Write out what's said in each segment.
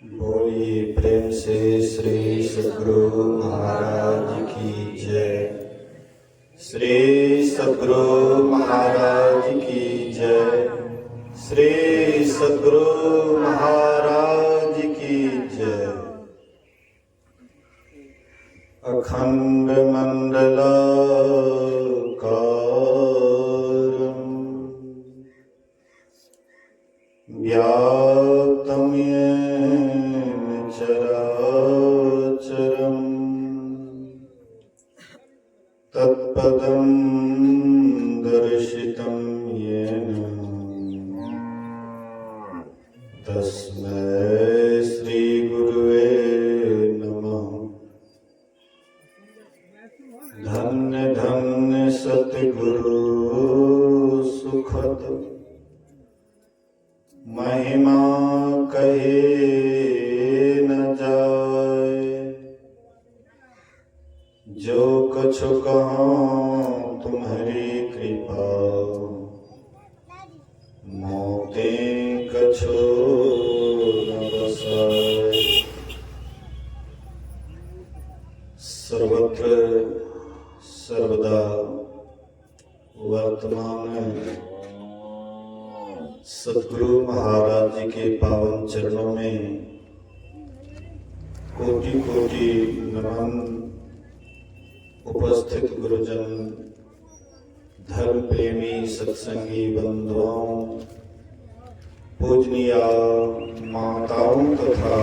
बोलिए प्रेम से श्री सद्गुरु महाराज की जय। श्री सद्गुरु महाराज की जय। श्री सद्गुरु महाराज की जय। अखंड मंडलाकारं व्याप्तं येन चराचरं तत्पदं दर्शितं येन तस्मै श्री गुरुवे नमः। धन्य धन्य सतगुरु सुखद महिमा कहे न जाए। जो कछु कहूँ तुम्हारी कृपा मोते कछु न बसाए। सर्वत्र सर्वदा वर्तमान सद्गुरु महाराज जी के पावन चरणों में कोटि कोटि नमन। उपस्थित गुरुजन, धर्म प्रेमी सत्संगी बंधुओं, पूजनीय माताओं तथा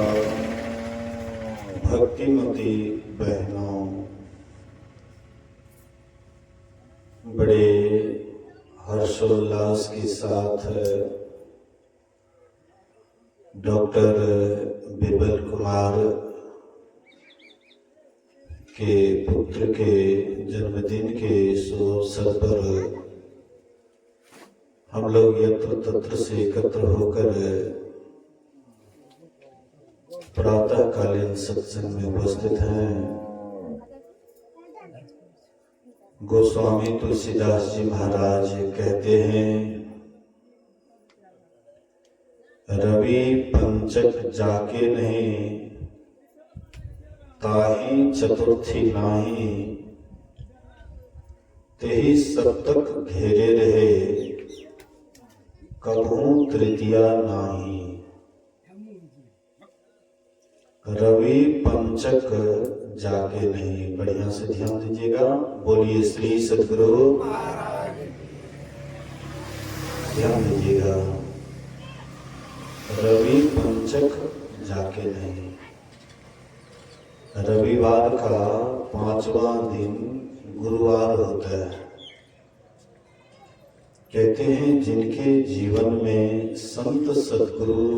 भक्तिमती बहनों, बड़े हर्षोल्लास के साथ डॉक्टर बिरबल कुमार के पुत्र के जन्मदिन के अवसर पर हम लोग यत्र तत्र से एकत्र होकर प्रातःकालीन सत्संग में उपस्थित हैं। गोस्वामी तुलसीदास जी महाराज कहते हैं, रवि पंचक जाके नहीं ताही चतुर्थी नाही। तेही सप्तक घेरे रहे कबहू तृतीया नाही। रवि पंचक जाके नहीं। बढ़िया से ध्यान दीजिएगा। बोलिए श्री सद्गुरु। ध्यान दीजिएगा। रवि पंचक जाके नहीं। रविवार का 5वां दिन गुरुवार होता है। कहते हैं जिनके जीवन में संत सद्गुरु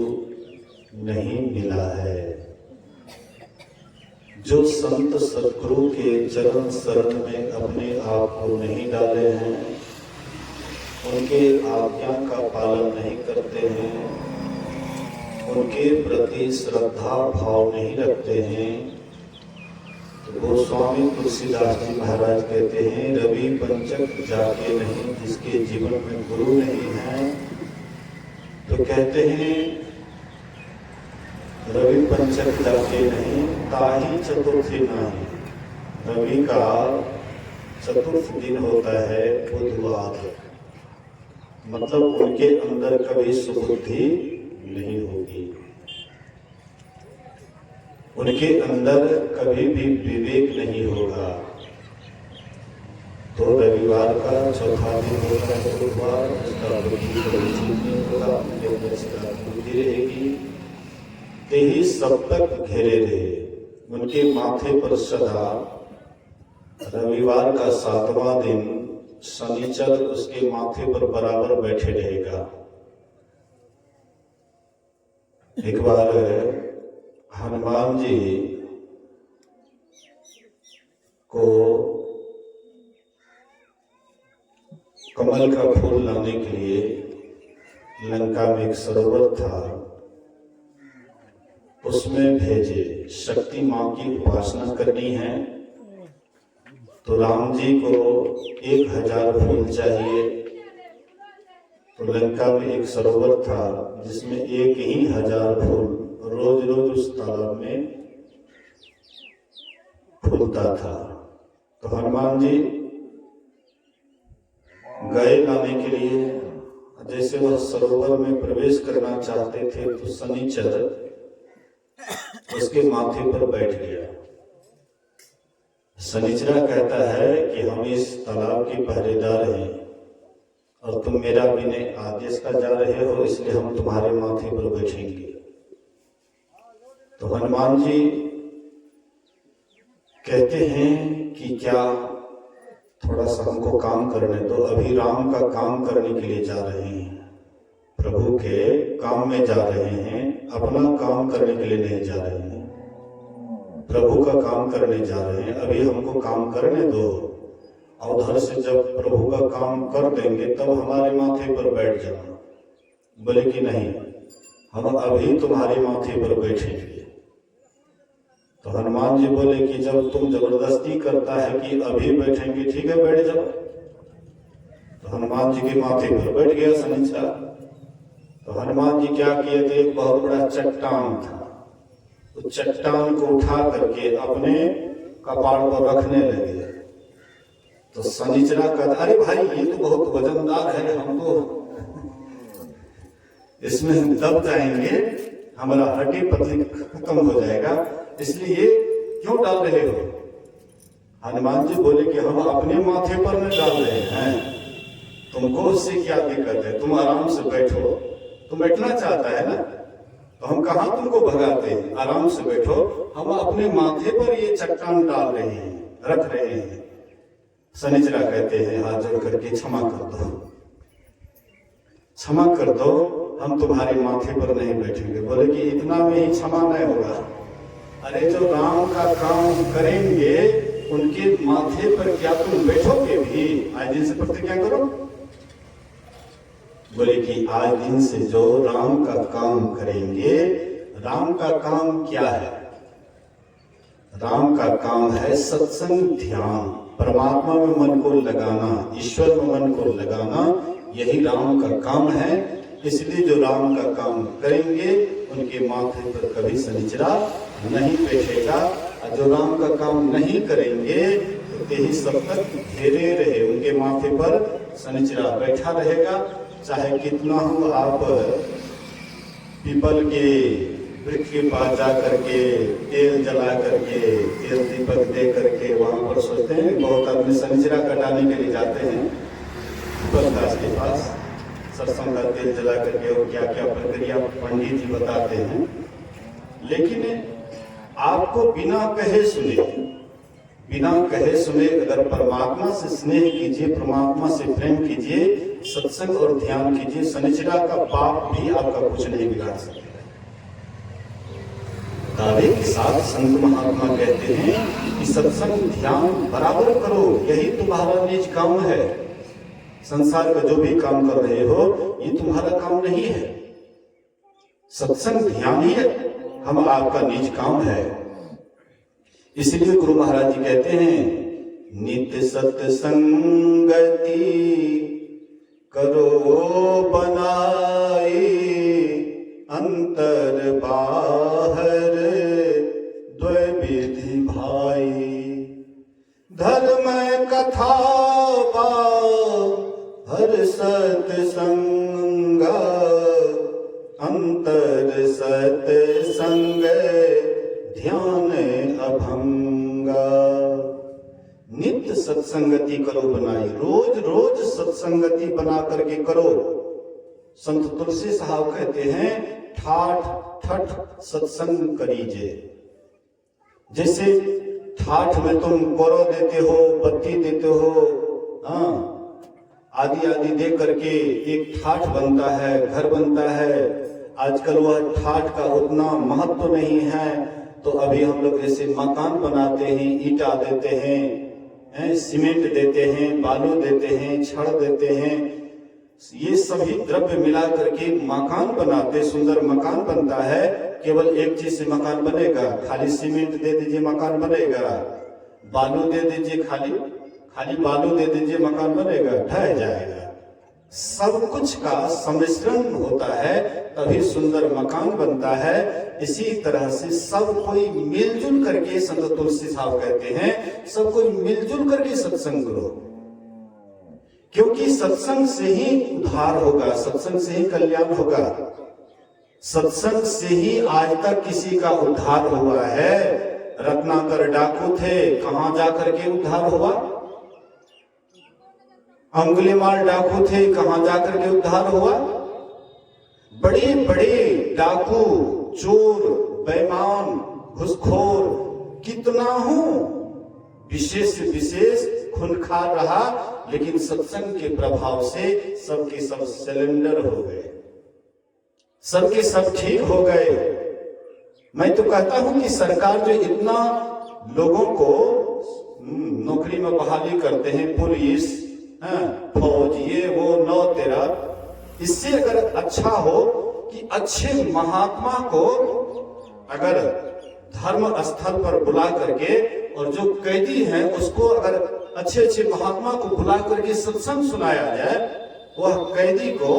नहीं मिला है, जो संत सद्गुरु के चरण शरण में अपने आप को नहीं डाले हैं, उनके आज्ञा का पालन नहीं करते हैं, उनके प्रति श्रद्धा भाव नहीं रखते हैं, तो गोस्वामी तुलसीदास जी महाराज कहते हैं रवि पंचक जाके नहीं। जिसके जीवन में गुरु नहीं है तो कहते हैं रवि पंचक जाके नहीं ताही चतुर्थी नहीं। रवि का चतुर्थ दिन होता है बुधवार। मतलब उनके अंदर कभी सुबुद्धि नहीं होगी, उनके अंदर कभी भी विवेक नहीं होगा। तो रविवार का चौथा दिन होता है बुधवार। उसका बुद्धि होगा, उनके अंदर सदा बुद्धि रहेगी। तेही सप्तक घेरे रहे, उनके माथे पर सदा रविवार का 7वां दिन शनिचर उसके माथे पर बराबर बैठे रहेगा। एक बार हनुमान जी को कमल का फूल लाने के लिए लंका में एक सरोवर था, उसमें भेजे। शक्ति मां की उपासना करनी है तो राम जी को 1000 फूल चाहिए। तो लंका में एक सरोवर था जिसमें 1000 फूल रोज रोज उस तालाब में खुलता था। तो हनुमान जी गए लाने के लिए, जैसे वह सरोवर में प्रवेश करना चाहते थे तो शनिचर उसके माथे पर बैठ गया। शनिचरा कहता है कि हम इस तालाब के पहरेदार हैं और तुम मेरा बिना आदेश का जा रहे हो, इसलिए हम तुम्हारे माथे पर बैठेंगे। तो हनुमान जी कहते हैं कि क्या थोड़ा सा हमको काम करने दो, अभी राम का काम करने के लिए जा रहे हैं, प्रभु के काम में जा रहे हैं, अपना काम करने के लिए नहीं जा रहे हैं, प्रभु का काम करने जा रहे हैं, अभी हमको काम करने दो। और उधर से जब प्रभु का काम कर देंगे तब हमारे माथे पर बैठ जाना। बोले कि नहीं, हम अभी तुम्हारे माथे पर बैठेंगे। तो हनुमान जी बोले कि जब तुम जबरदस्ती करता है कि अभी बैठेंगे, ठीक है बैठ जाओ। तो हनुमान जी के माथे पर बैठ गया शनिचरा। तो हनुमान जी क्या किए थे, एक बहुत बड़ा चट्टान था, तो चट्टान को उठा करके अपने कपाड़ पर रखने लगे। तो शनिचरा कहता, अरे भाई ये तो बहुत वजनदार है, हम तो इसमें दब जाएंगे, हमारा हड्डी पतली खत्म हो जाएगा, इसलिए क्यों डाल रहे हो। हनुमान जी बोले कि हम अपने माथे पर न डाल रहे हैं, तुमको उससे क्या दिक्कत है, तुम आराम से बैठो, तुम बैठना चाहता है ना, तो हम कहाँ तुमको भगाते हैं, आराम से बैठो, हम अपने माथे पर ये चट्टान डाल रहे हैं, रख रहे हैं। शनिचरा कहते हैं हाथ जोड़ करके क्षमा कर दो, क्षमा कर दो, हम तुम्हारे माथे पर नहीं बैठेंगे। बोले कि इतना में ही क्षमा नहीं होगा, अरे जो राम का काम करेंगे उनके माथे पर क्या तुम बैठोगे भी, आज दिन से प्रतिज्ञा करो। बोले कि आज दिन से जो राम का काम करेंगे, राम का काम क्या है, राम का काम है सत्संग ध्यान, परमात्मा में मन को लगाना, ईश्वर में मन को लगाना, यही राम का काम है। इसलिए जो राम का काम करेंगे उनके माथे पर कभी शनिचरा नहीं बैठेगा, और जो राम का काम नहीं करेंगे तो तेही सब तक घेरे रहे, उनके माथे पर शनिचरा बैठा रहेगा। चाहे कितना हो आप पीपल के वृक्ष के पास जा करके तेल जला करके, तेल दीपक दे करके वहां पर सोचते हैं, बहुत आदमी शनिचरा कटाने के लिए जाते हैं पीपल दास के पास, सत्संग का तेल जला करके और क्या क्या प्रक्रिया पंडित जी बताते हैं। लेकिन आपको बिना कहे सुने अगर परमात्मा से स्नेह कीजिए, परमात्मा से प्रेम कीजिए, सत्संग और ध्यान कीजिए, शनिचरा का पाप भी आपका कुछ नहीं बिगाड़ सकता। दावे के साथ संत महात्मा कहते हैं कि सत्संग ध्यान बराबर करो, यही तुम्हारा निज काम है। संसार का जो भी काम कर रहे हो ये तुम्हारा काम नहीं है, सत्संग ध्यान ही है हम आपका निज काम है। इसलिए गुरु महाराज जी कहते हैं, नित्य सत्संगति करो बनाए, अंतर बाहर द्वैविधि भाई, धर्म कथा हर सत्संग, अंतर सत्संग ध्यान अभंगा। नित्य सत्संगति करो बनाई, रोज रोज सत्संगति बना करके करो। संत तुलसी साहब कहते हैं, ठाठ ठठ सत्संग करीजे। जैसे ठाठ में तुम कोरो देते हो, बत्ती देते हो, हाँ आदि आदि दे करके एक ठाठ बनता है, घर बनता है। आजकल वह ठाठ का उतना महत्व नहीं है, तो अभी हम लोग जैसे मकान बनाते हैं, ईटा देते हैं, सीमेंट देते हैं, बालू देते हैं, छड़ देते हैं, ये सभी द्रव्य मिला करके मकान बनाते, सुंदर मकान बनता है। केवल एक चीज से मकान बनेगा, खाली सीमेंट दे दीजिए मकान बनेगा, बालू दे दीजिए, खाली बालू दे दीजिए मकान बनेगा, ढह जाएगा। सब कुछ का सम्मिश्रण होता है तभी सुंदर मकान बनता है। इसी तरह से सब कोई मिलजुल करके, संत तुलसी साहब कहते हैं, सब कोई मिलजुल करके सत्संग करो, क्योंकि सत्संग से ही उद्धार होगा, सत्संग से ही कल्याण होगा। सत्संग से ही आज तक किसी का उद्धार हुआ है। रत्नाकर डाकू थे, कहां जाकर के उद्धार हुआ? अंगुलीमाल डाकू थे, कहां जाकर के उद्धार हुआ? बड़े बड़े डाकू, चोर, बेईमान, घुसखोर कितना हो, विशेष विशेष खूंखार रहा, लेकिन सत्संग के प्रभाव से सबके सब सिलेंडर हो गए, सबके सब ठीक हो गए। मैं तो कहता हूं कि सरकार जो इतना लोगों को नौकरी में बहाली करते हैं, पुलिस, फौज, ये वो 9-13, इससे अगर अच्छा हो कि अच्छे महात्मा को अगर धर्म स्थल पर बुला करके, और जो कैदी हैं उसको अगर अच्छे अच्छे महात्मा को बुला करके सत्संग सुनाया जाए, वह कैदी को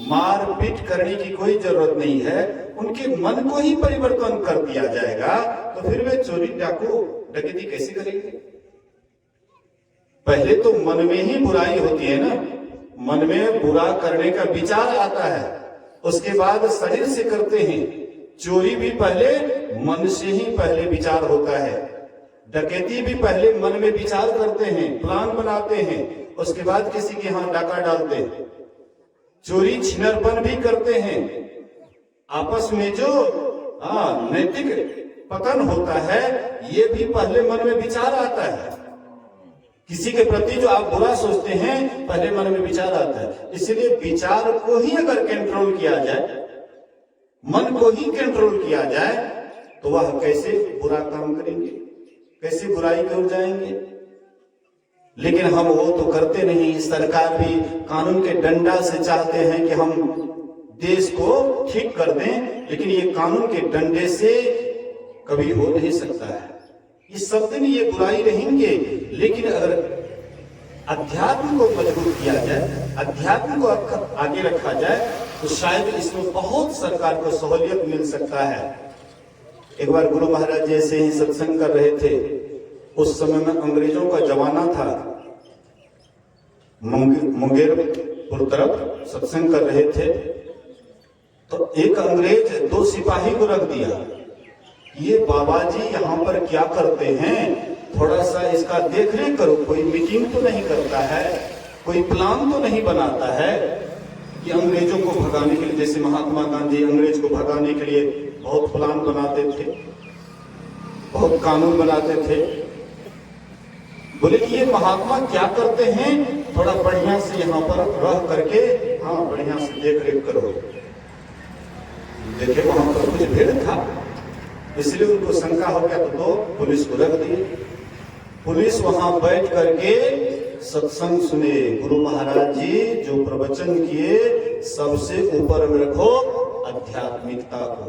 मार पीट करने की कोई जरूरत नहीं है, उनके मन को ही परिवर्तन कर दिया जाएगा, तो फिर वे चोरी डाकू डकैती कैसे करेंगे? पहले तो मन में ही बुराई होती है ना, मन में बुरा करने का विचार आता है, उसके बाद शरीर से करते हैं। चोरी भी पहले मन से ही पहले विचार होता है, डकैती भी पहले मन में विचार करते हैं, प्लान बनाते हैं, उसके बाद किसी के यहाँ डाका डालते हैं। चोरी छिनरपन भी करते हैं, आपस में जो नैतिक पतन होता है, ये भी पहले मन में विचार आता है। किसी के प्रति जो आप बुरा सोचते हैं, पहले मन में विचार आता है। इसलिए विचार को ही अगर कंट्रोल किया जाए, मन को ही कंट्रोल किया जाए, तो वह कैसे बुरा काम करेंगे, कैसे बुराई की ओर जाएंगे। लेकिन हम वो तो करते नहीं। सरकार भी कानून के डंडा से चाहते हैं कि हम देश को ठीक कर दें, लेकिन ये कानून के डंडे से कभी हो नहीं सकता है। ये सब दिन ये बुराई रहेंगे, लेकिन अगर अध्यात्म को मजबूत किया जाए, अध्यात्म को आगे रखा जाए, तो शायद इसमें बहुत सरकार को सहूलियत मिल सकता है। एक बार गुरु महाराज जैसे ही सत्संग कर रहे थे, उस समय में अंग्रेजों का जमाना था, मुंगेरपुर तरफ सत्संग कर रहे थे, तो एक अंग्रेज 2 सिपाही को रख दिया। ये बाबा जी यहाँ पर क्या करते हैं, थोड़ा सा इसका देख रेख करो। कोई मीटिंग तो नहीं करता है, कोई प्लान तो नहीं बनाता है कि अंग्रेजों को भगाने के लिए, जैसे महात्मा गांधी अंग्रेज को भगाने के लिए बहुत प्लान बनाते थे, बहुत कानून बनाते थे। बोले कि ये महात्मा क्या करते हैं, थोड़ा बढ़िया से यहाँ पर रह करके बढ़िया से देख रेख करो। देखे वहां पर कुछ भीड़ था, इसलिए उनको शंका हो गया, तो पुलिस को रख दिए। पुलिस वहां बैठ करके सत्संग सुने। गुरु महाराज जी जो प्रवचन किए, सबसे ऊपर में रखो आध्यात्मिकता को,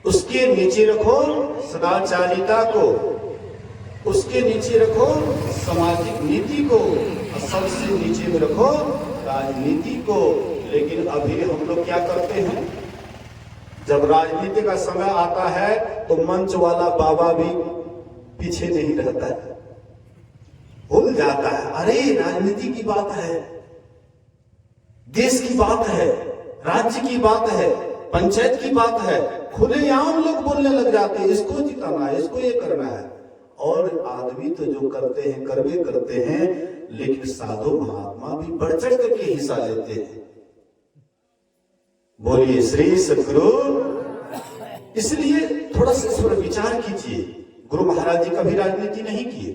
उसके नीचे रखो सदाचारिता को, उसके नीचे रखो सामाजिक नीति को, और सबसे नीचे में रखो राजनीति को। लेकिन अभी हम लोग क्या करते हैं, जब राजनीति का समय आता है तो मंच वाला बाबा भी पीछे नहीं रहता है, भूल जाता है, अरे राजनीति की बात है, देश की बात है, राज्य की बात है, पंचायत की बात है, खुलेआम लोग बोलने लग जाते हैं, इसको जिताना है, इसको ये करना है। और आदमी तो जो करते हैं करवे करते हैं, लेकिन साधु महात्मा भी बढ़ चढ़ करके हिस्सा लेते हैं। बोलिए श्री सद्गुरु। इसलिए थोड़ा सा इस पर विचार कीजिए। गुरु महाराज जी कभी राजनीति नहीं किए,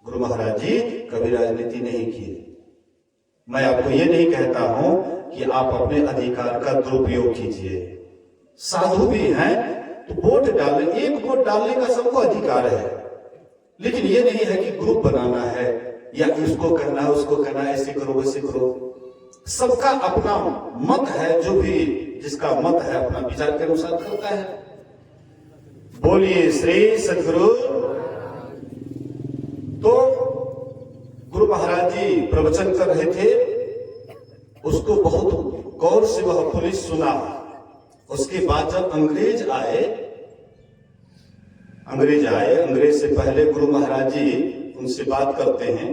गुरु महाराज जी कभी राजनीति नहीं किए। मैं आपको ये नहीं कहता हूं कि आप अपने अधिकार का दुरुपयोग कीजिए। साधु भी हैं तो वोट डालें, एक वोट डालने का सबको अधिकार है, लेकिन ये नहीं है कि ग्रुप बनाना है या इसको करना है उसको करना है, ऐसे करो वैसे करो। सबका अपना मत है, जो भी जिसका मत है अपना विचार के अनुसार करता है। बोलिए श्री सद्गुरु। तो गुरु महाराज जी प्रवचन कर रहे थे, उसको बहुत गौर से वह पुलिस सुना। उसके बाद जब अंग्रेज आए, अंग्रेज से पहले गुरु महाराज जी उनसे बात करते हैं,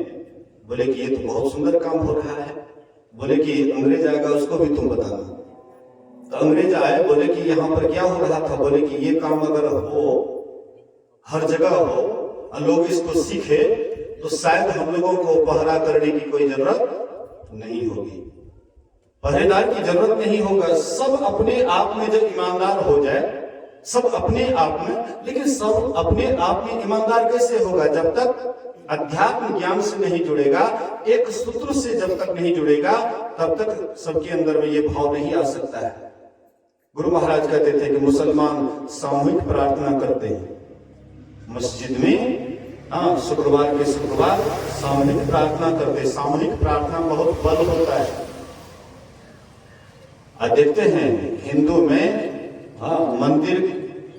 बोले कि ये तो बहुत सुंदर काम हो रहा है। बोले कि अंग्रेज आएगा उसको भी तुम बताना। तो अंग्रेज आए, बोले कि यहाँ पर क्या हो रहा था। बोले कि ये काम अगर हो, हर जगह हो और लोग इसको सीखे तो शायद हम लोगों को पहरा करने की कोई जरूरत नहीं होगी, पहरेदार की जरूरत नहीं होगा। सब अपने आप में जब ईमानदार हो जाए, सब अपने आप में, लेकिन सब अपने आप में ईमानदार कैसे होगा? जब तक अध्यात्म ज्ञान से नहीं जुड़ेगा, एक सूत्र से जब तक नहीं जुड़ेगा, तब तक सबके अंदर में ये भाव नहीं आ सकता है। गुरु महाराज कहते थे कि मुसलमान सामूहिक प्रार्थना करते हैं मस्जिद में। शुक्रवार के शुक्रवार सामूहिक प्रार्थना करते। सामूहिक प्रार्थना बहुत बल होता है। आज देखते हैं हिंदू में मंदिर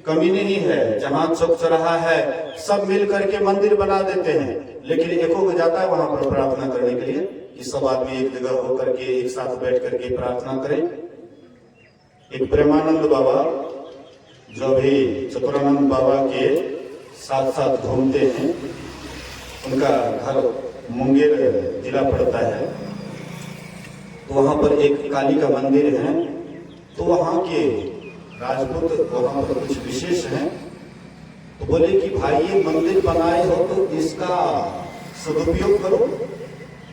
कमी नहीं है, जहां चौक चौराहा है सब मिल करके मंदिर बना देते हैं, लेकिन एको को जाता है वहां पर प्रार्थना करने के लिए कि सब आदमी एक जगह होकर के एक साथ बैठ करके प्रार्थना करें। एक प्रेमानंद बाबा जो भी चतुरानंद बाबा के साथ साथ घूमते हैं, उनका घर मुंगेर जिला पड़ता है, तो वहां पर एक काली का मंदिर है। तो वहां के राजपूत वहां पर कुछ विशेष हैं, तो बोले कि भाई ये मंदिर बनाए हो तो इसका सदुपयोग करो।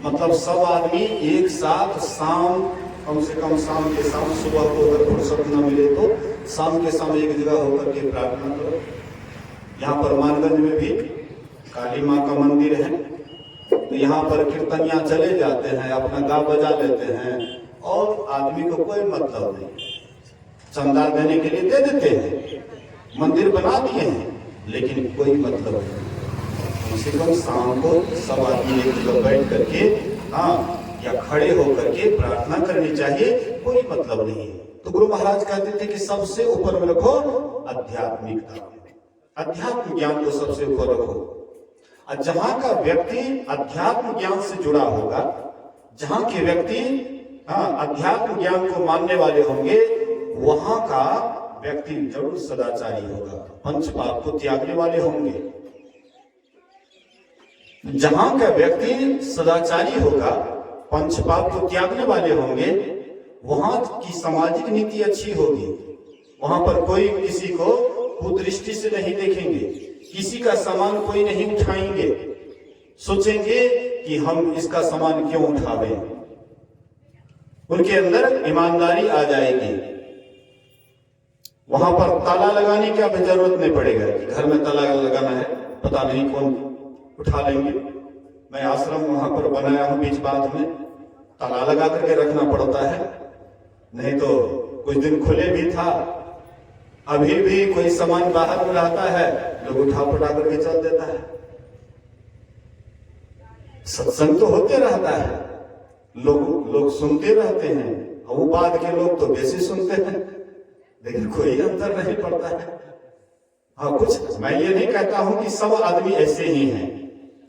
मतलब सब आदमी एक साथ शाम, कम से कम शाम के शाम, सुबह को अगर फुर्सत न मिले तो शाम के शाम एक जगह होकर के प्रार्थना करो। यहाँ पर मानगंज में भी काली माँ का मंदिर है, तो यहाँ पर कीर्तनिया चले जाते हैं, अपना गा बजा लेते हैं और आदमी को कोई मतलब नहीं, चंदा देने के लिए दे देते हैं, मंदिर बना दिए हैं, लेकिन कोई मतलब नहीं। कम से कम शाम को सब आदमी एक जगह बैठ करके या खड़े होकर के प्रार्थना करनी चाहिए, कोई मतलब नहीं है। तो गुरु महाराज कहते थे कि सबसे ऊपर में रखो आध्यात्मिकता, अध्यात्म ज्ञान को सबसे ऊपर रखो। और जहां का व्यक्ति अध्यात्म ज्ञान से जुड़ा होगा, जहां के व्यक्ति अध्यात्म ज्ञान को मानने वाले होंगे, वहां का व्यक्ति जरूर सदाचारी होगा, पंचपाप को त्यागने वाले होंगे। जहां का व्यक्ति सदाचारी होगा, पंचपाप को त्यागने वाले होंगे, वहां की सामाजिक नीति अच्छी होगी। वहां पर कोई किसी को कुदृष्टि से नहीं देखेंगे, किसी का सामान कोई नहीं उठाएंगे, सोचेंगे कि हम इसका सामान क्यों उठावे। उनके अंदर ईमानदारी आ जाएगी। वहां पर ताला लगाने की अब जरूरत नहीं पड़ेगा कि घर में ताला लगाना है, पता नहीं कौन उठा लेंगे। मैं आश्रम वहां पर बनाया हूं, बीच बात में ताला लगा करके रखना पड़ता है, नहीं तो कुछ दिन खुले भी था। अभी भी कोई सामान बाहर में रहता है, लोग उठा पटा करके चल देता है। सत्संग तो होते रहता है, लोग सुनते रहते हैं, और वो बाद के लोग तो बेसी सुनते हैं, लेकिन कोई अंतर नहीं पड़ता है। हाँ, कुछ मैं ये नहीं कहता हूं कि सब आदमी ऐसे ही हैं,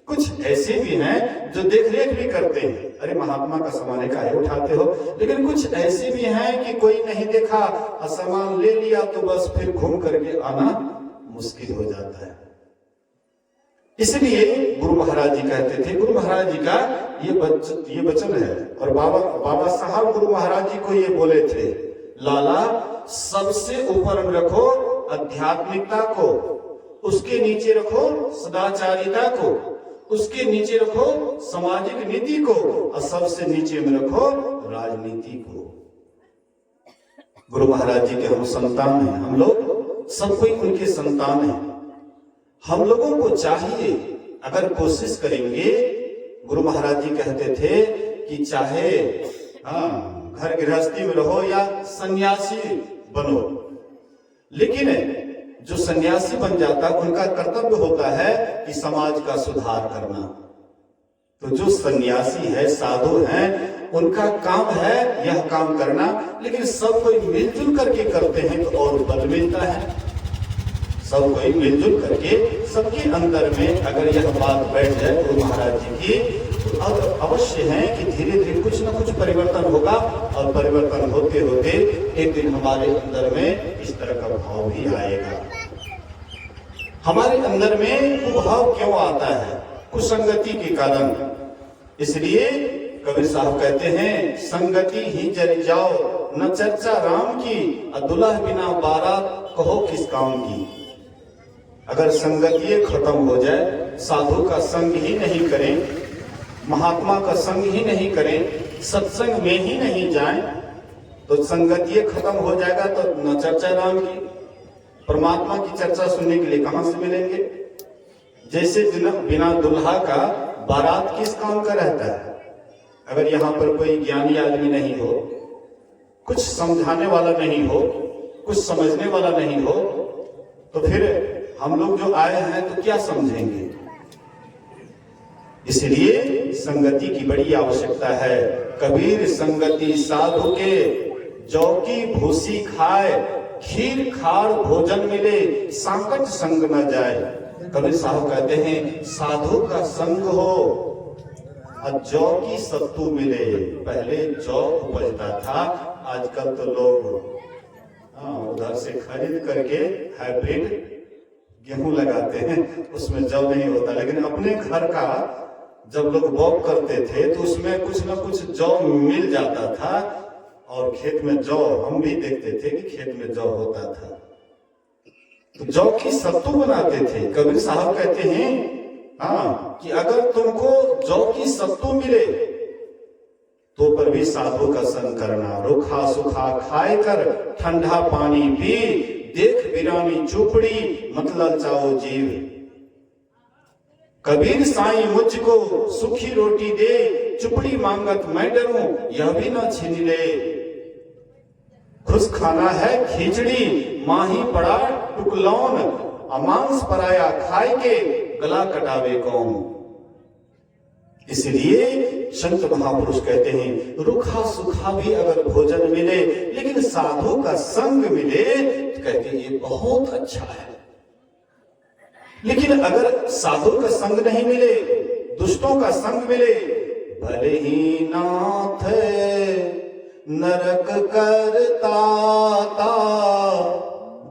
कुछ ऐसे भी हैं जो देख रेख भी करते हैं, अरे महात्मा का सामान काहे उठाते हो, लेकिन कुछ ऐसे भी हैं कि कोई नहीं देखा, सामान ले लिया तो बस फिर घूम करके आना मुश्किल हो जाता है। इसलिए गुरु महाराज जी कहते थे, गुरु महाराज जी का ये वचन है, और बाबा साहब गुरु महाराज जी को ये बोले थे, लाला सबसे ऊपर में रखो आध्यात्मिकता को, उसके नीचे रखो सदाचारिता को, उसके नीचे रखो सामाजिक नीति को, और सबसे नीचे में रखो राजनीति को। गुरु महाराज जी के हम संतान हैं, हम लोग सब कोई उनके संतान हैं। हम लोगों को चाहिए, अगर कोशिश करेंगे, गुरु महाराज जी कहते थे कि चाहे घर गृहस्थी में रहो या सन्यासी बनो, लेकिन जो सन्यासी बन जाता उनका कर्तव्य होता है कि समाज का सुधार करना। तो जो सन्यासी है, साधु हैं, उनका काम है यह काम करना, लेकिन सब कोई मिलजुल करके करते हैं तो और बल मिलता है। सब कोई मिलजुल करके सबके अंदर में अगर यह बात बैठ जाए गुरु महाराज जी की, तो अब अवश्य है कि धीरे धीरे कुछ ना कुछ परिवर्तन होगा, और परिवर्तन होते होते एक दिन हमारे अंदर में इस तरह का भाव भी आएगा। हमारे अंदर में कुभाव क्यों आता है? कुसंगति के कारण। इसलिए कबीर साहब कहते हैं, संगति ही जल जाओ, न चर्चा राम की, दुल्हा बिना बारात कहो किस काम की। अगर संगति खत्म हो जाए, साधु का संग ही नहीं करें, महात्मा का संग ही नहीं करें, सत्संग में ही नहीं जाएं, तो संगति खत्म हो जाएगा। तो न चर्चा राम की, परमात्मा की चर्चा सुनने के लिए कहां से मिलेंगे? जैसे बिना दुल्हा का बारात किस काम का रहता है? अगर यहाँ पर कोई ज्ञानी आदमी नहीं हो, कुछ समझाने वाला नहीं हो, कुछ समझने वाला नहीं हो, तो फिर हम लोग जो आए हैं तो क्या समझेंगे? इसलिए संगति की बड़ी आवश्यकता है। कबीर संगति साधु के, जौ की भूसी खाए, खीर खार भोजन मिले, संकट संग न जाए। कबीर साहब कहते हैं, साधु का संग हो और जौ की सत्तू मिले। पहले जौ उपजता था, आजकल तो लोग उधर से खरीद करके हाइब्रिड गेहूं लगाते हैं, उसमें जौ नहीं होता। लेकिन अपने घर का जब लोग बॉक करते थे तो उसमें कुछ ना कुछ जौ मिल जाता था, और खेत में जौ, हम भी देखते थे कि खेत में जौ होता था, तो जौ की सत्तू बनाते थे। कबीर साहब कहते हैं कि अगर तुमको जौ की सत्तू मिले तो पर भी साधु का संग करना। रुखा सुखा खाए कर ठंडा पानी पी, देख बिरानी चुपड़ी मत ललचाओ जीव। कबीर साईं मुझको सुखी रोटी दे, चुपड़ी मांगत मैं डरूं यह भी न छीन ले। खुश खाना है खिचड़ी, माही पड़ा टुकलौन, अमांस पराया खाए के गला कटावे कौन। इसलिए संत महापुरुष कहते हैं, रुखा सुखा भी अगर भोजन मिले, लेकिन साधु का संग मिले तो कहते हैं ये बहुत अच्छा है। लेकिन अगर साधु का संग नहीं मिले, दुष्टों का संग मिले, भले ही नाथ नरक करता,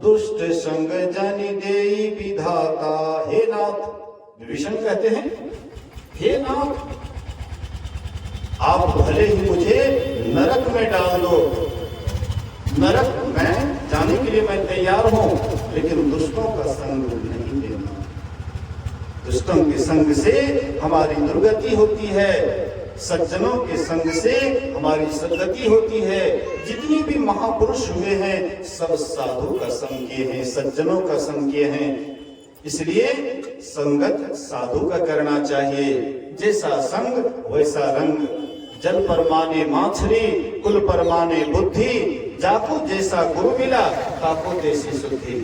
दुष्ट संग जन देई विधाता। हे नाथ, विभीषण कहते हैं, हे नाथ आप भले ही मुझे नरक में डाल दो, नरक में जाने के लिए मैं तैयार हूं, लेकिन दुष्टों का संग नहीं लेना। दुष्टों के संग से हमारी दुर्गति होती है, सज्जनों के संग से हमारी सद्गति होती है। जितनी भी महापुरुष हुए हैं सब साधु का संग किए हैं, सज्जनों का संग किए हैं। इसलिए संगत साधु का करना चाहिए। जैसा संग वैसा रंग, जल पर माने माछली, कुल पर माने बुद्धि, जाको जैसा गुरु मिला ताको तैसी शुद्धि।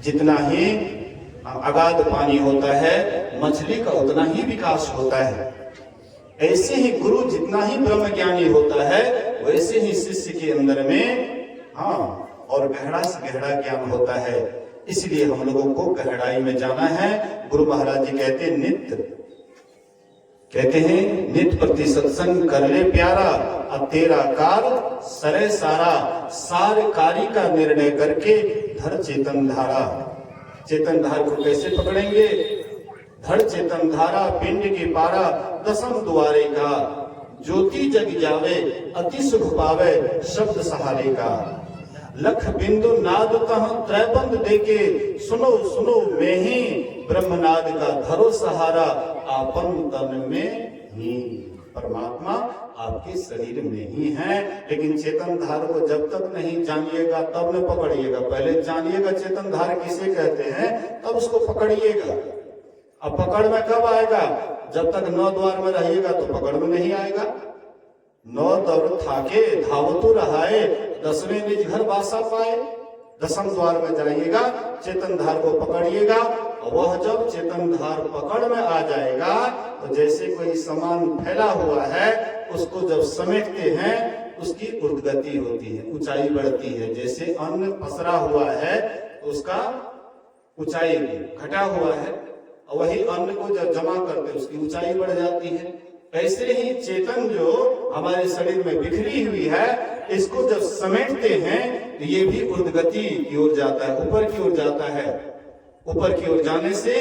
जितना ही अगाध पानी होता है, मछली का उतना ही विकास होता है। ऐसे ही गुरु जितना ही ब्रह्म ज्ञानी होता है, वैसे ही शिष्य के अंदर में और गहरा से गहरा ज्ञान होता है। इसलिए हम लोगों को गहराई में जाना है। गुरु महाराज जी कहते हैं नित्य प्रति सत्संग कर ले प्यारा, अब तेरा कार सरे सारा, सार कारी का निर्णय करके धर चेतन धारा। चेतन धार को कैसे पकड़ेंगे? धड़ चेतन धारा पिंड की पारा, दसम द्वारे का, ज्योति जग जावे अति सुख पावे शब्द सहारे का। लख बिंदु नाद तह त्रैबंद देके, सुनो सुनो में ही ब्रह्मनाद का धरो सहारा। आपन तन में ही परमात्मा आपके शरीर में ही है। लेकिन चेतन धार को जब तक नहीं जानिएगा तब न पकड़िएगा। पहले जानिएगा चेतन धार किसे कहते हैं, तब उसको पकड़िएगा। अब पकड़ में कब आएगा? जब तक 9 द्वार में रहिएगा तो पकड़ में नहीं आएगा। 9 दौर थाके धावतु रहाए, 10वें निज घर बासा पाए। 10म द्वार में जाइएगा, चेतन धार को पकड़िएगा। वह जब चेतन धार पकड़ में आ जाएगा तो जैसे कोई सामान फैला हुआ है उसको जब समेटते हैं उसकी उर्गति होती है, ऊंचाई बढ़ती है। जैसे अन्न पसरा हुआ है तो उसका ऊंचाई घटा हुआ है, वही अन्न को जब जमा करते उसकी ऊंचाई बढ़ जाती है। ऐसे ही चेतन जो हमारे शरीर में बिखरी हुई है, इसको जब समेटते हैं तो ये भी उद्गति की ओर जाता है, ऊपर की ओर जाता है। ऊपर की ओर जाने से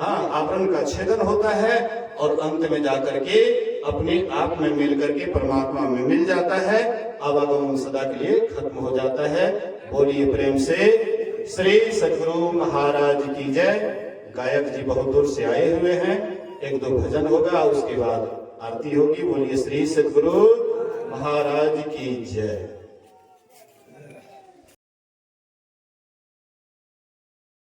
आवरण का छेदन होता है और अंत में जाकर के अपने आप में मिल करके परमात्मा में मिल जाता है। आवागमन सदा के लिए खत्म हो जाता है। बोलिए प्रेम से श्री सद्गुरु महाराज की जय। गायक जी बहुत दूर से आए हुए हैं, एक दो भजन होगा, उसके बाद आरती होगी। बोलिए श्री सद्गुरु महाराज की जय।